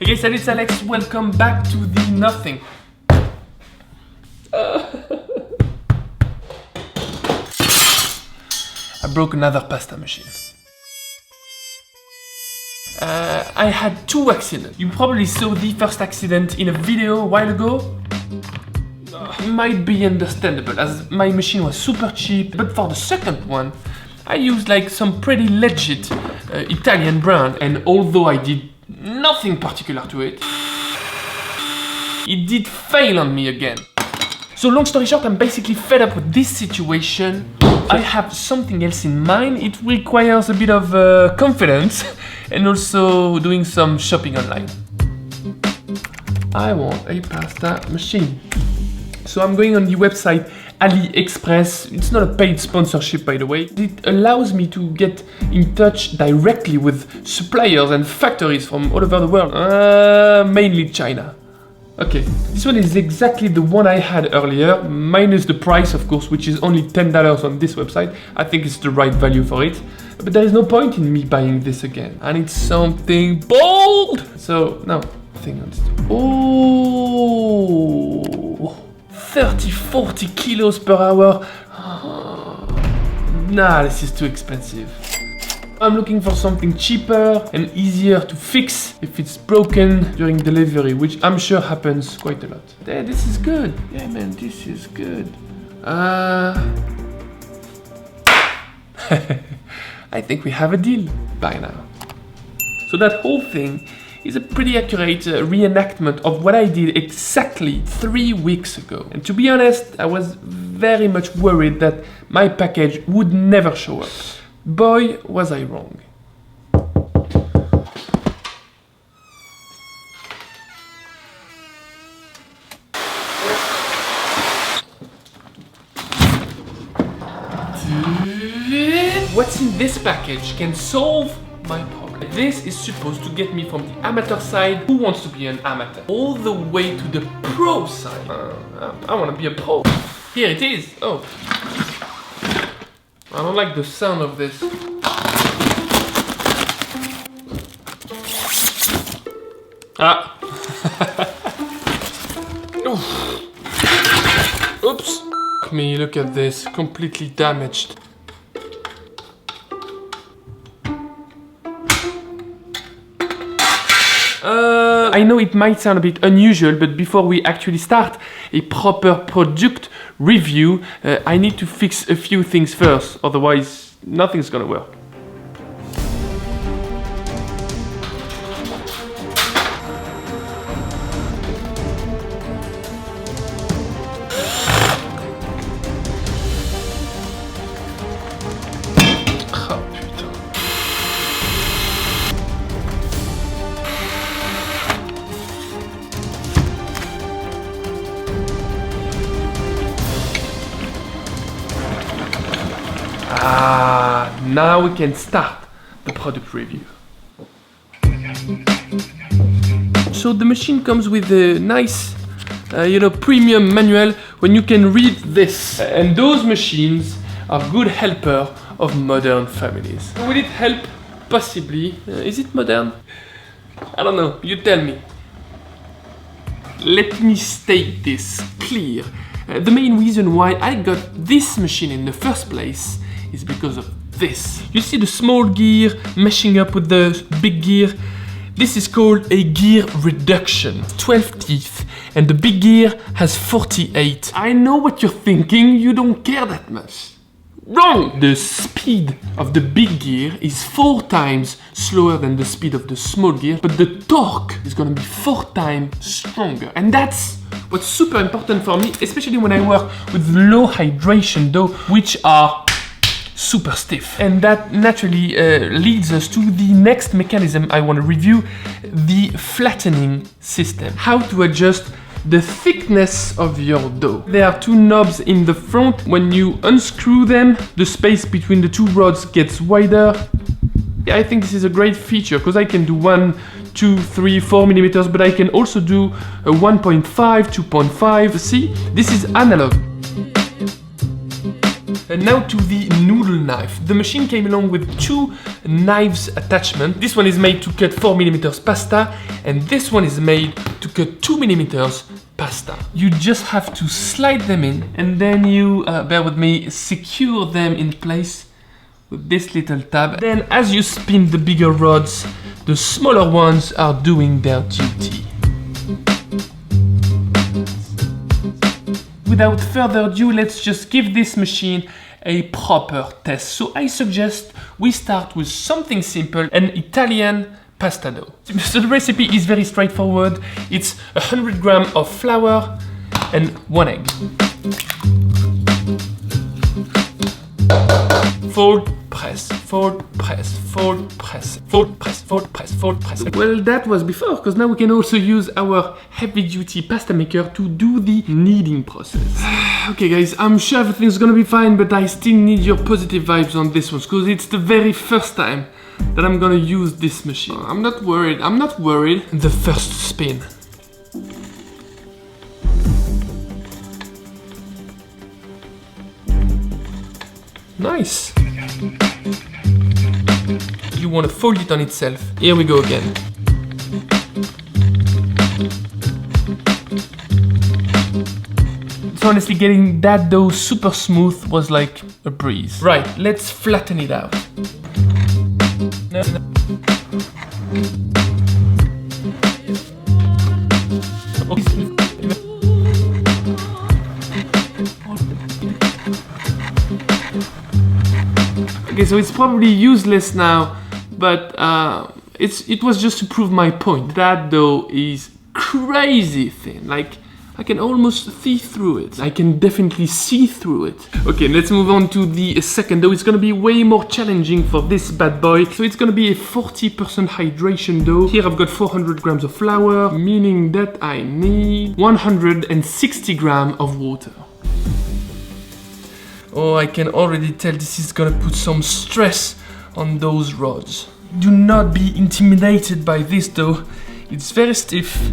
Hey guys, salut, it's Alex. Welcome back to the nothing. I broke another pasta machine. I had two accidents. You probably saw the first accident in a video a while ago. Might be understandable as my machine was super cheap, but for the second one I used like some pretty legit Italian brand, and although I did nothing particular to it, it did fail on me again. So long story short, I'm basically fed up with this situation. I have something else in mind. It requires a bit of confidence and also doing some shopping online. I want a pasta machine. So I'm going on the website AliExpress. It's not a paid sponsorship, by the way. It allows me to get in touch directly with suppliers and factories from all over the world, mainly China. Okay, this one is exactly the one I had earlier, minus the price, of course, which is only $10 on this website. I think it's the right value for it. But there is no point in me buying this again. I need something bold! So, now, thing on this. Oh! 30-40 kilos per hour. Nah, this is too expensive. I'm looking for something cheaper and easier to fix if it's broken during delivery, which I'm sure happens quite a lot. Yeah, this is good. Yeah, man, this is good. I think we have a deal by now. So that whole thing is a pretty accurate reenactment of what I did exactly 3 weeks ago. And to be honest, I was very much worried that my package would never show up. Boy, was I wrong. What's in this package can solve my problem. This is supposed to get me from the amateur side, who wants to be an amateur, all the way to the pro side. I want to be a pro. Here it is. Oh. I don't like the sound of this. Ah. Oops. Me, look at this. Completely damaged. I know it might sound a bit unusual, but before we actually start a proper product review, I need to fix a few things first, otherwise nothing's gonna work. Now we can start the product review. So the machine comes with a nice, premium manual when you can read this. And those machines are good helper of modern families. Will it help? Possibly. Is it modern? I don't know, you tell me. Let me state this clear. The main reason why I got this machine in the first place is because of this. You see the small gear meshing up with the big gear? This is called a gear reduction. 12 teeth, and the big gear has 48. I know what you're thinking, you don't care that much. Wrong! The speed of the big gear is 4 times slower than the speed of the small gear, but the torque is gonna be 4 times stronger. And that's what's super important for me, especially when I work with low hydration dough, which are super stiff. And that naturally leads us to the next mechanism I want to review, the flattening system. How to adjust the thickness of your dough. There are 2 knobs in the front. When you unscrew them, the space between the 2 rods gets wider. I think this is a great feature because I can do 1, 2, 3, 4 millimeters, but I can also do a 1.5, 2.5. See, this is analog. Now to the noodle knife. The machine came along with 2 knives attachment. This one is made to cut 4mm pasta, and this one is made to cut 2mm pasta. You just have to slide them in, and then you, bear with me, secure them in place with this little tab. Then as you spin the bigger rods, the smaller ones are doing their duty. Without further ado, let's just give this machine a proper test. So I suggest we start with something simple, an Italian pasta dough. So the recipe is very straightforward. It's 100 grams of flour and 1 egg. Fold, press, fold, press, fold, press, fold, press, fold, press, fold, press. Well, that was before, because now we can also use our heavy-duty pasta maker to do the kneading process. Okay guys, I'm sure everything's gonna be fine, but I still need your positive vibes on this one, because it's the very first time that I'm gonna use this machine. I'm not worried. The first spin. Nice. You want to fold it on itself. Here we go again. So honestly, getting that dough super smooth was like a breeze. Right, let's flatten it out. Okay, so it's probably useless now, but it was just to prove my point. That dough is crazy thin. Like, I can almost see through it. I can definitely see through it. Okay, let's move on to the second dough. It's gonna be way more challenging for this bad boy. So it's gonna be a 40% hydration dough. Here I've got 400 grams of flour, meaning that I need 160 grams of water. Oh, I can already tell this is gonna put some stress on those rods. Do not be intimidated by this dough. It's very stiff.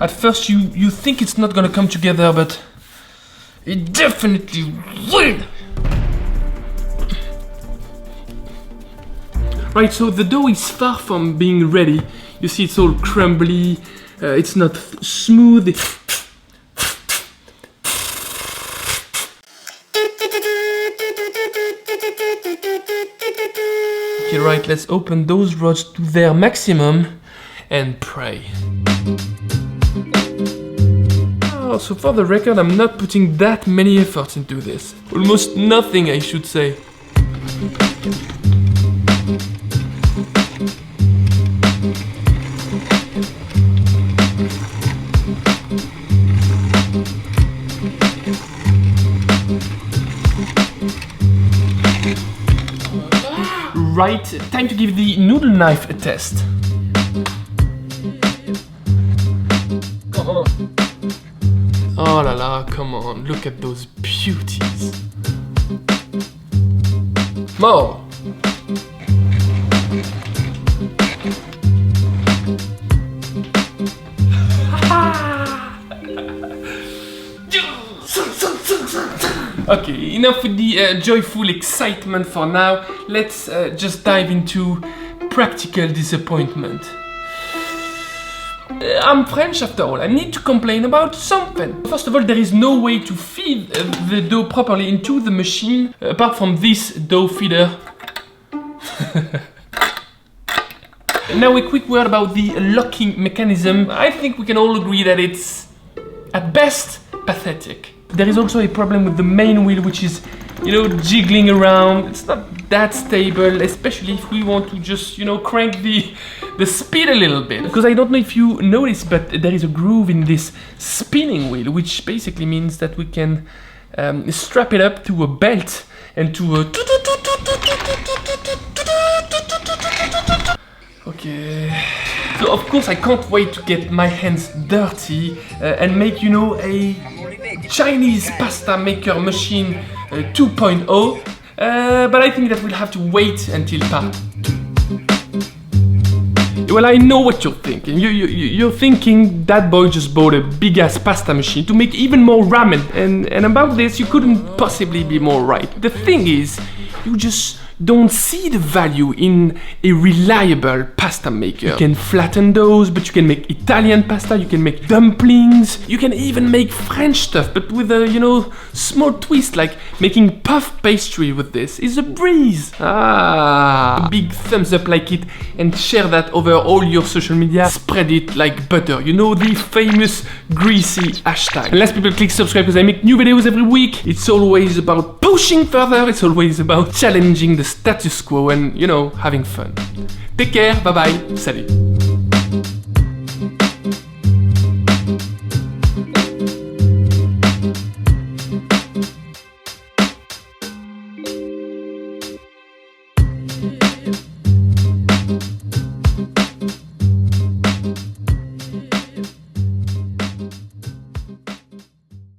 At first you think it's not gonna come together, but it definitely will. Right, so the dough is far from being ready. You see it's all crumbly, it's not smooth. Okay, right, let's open those rods to their maximum and pray. Oh, so for the record, I'm not putting that many efforts into this. Almost nothing, I should say. Right, time to give the noodle knife a test. Oh la la, come on, look at those beauties. More. Okay, enough with the joyful excitement for now. Let's just dive into practical disappointment. I'm French after all. I need to complain about something. First of all, there is no way to feed the dough properly into the machine apart from this dough feeder. Now a quick word about the locking mechanism. I think we can all agree that it's, at best, pathetic. There is also a problem with the main wheel, which is, you know, jiggling around. It's not that stable, especially if we want to just, you know, crank the speed a little bit. Because I don't know if you noticed, but there is a groove in this spinning wheel, which basically means that we can strap it up to a belt and to a... Okay. So of course I can't wait to get my hands dirty and make, you know, a Chinese pasta maker machine 2.0, but I think that we'll have to wait until part 2. Well, I know what you're thinking. You're thinking that boy just bought a big ass pasta machine to make even more ramen. And about this, you couldn't possibly be more right. The thing is, you just don't see the value in a reliable pasta maker. You can flatten those, but you can make Italian pasta, you can make dumplings, you can even make French stuff, but with a, small twist, like making puff pastry with this is a breeze. A big thumbs up like it and share that over all your social media. Spread it like butter. The famous greasy hashtag. And last, people, click subscribe because I make new videos every week. It's always about pushing further. It's always about challenging the status quo and, having fun. Take care, bye bye, salut.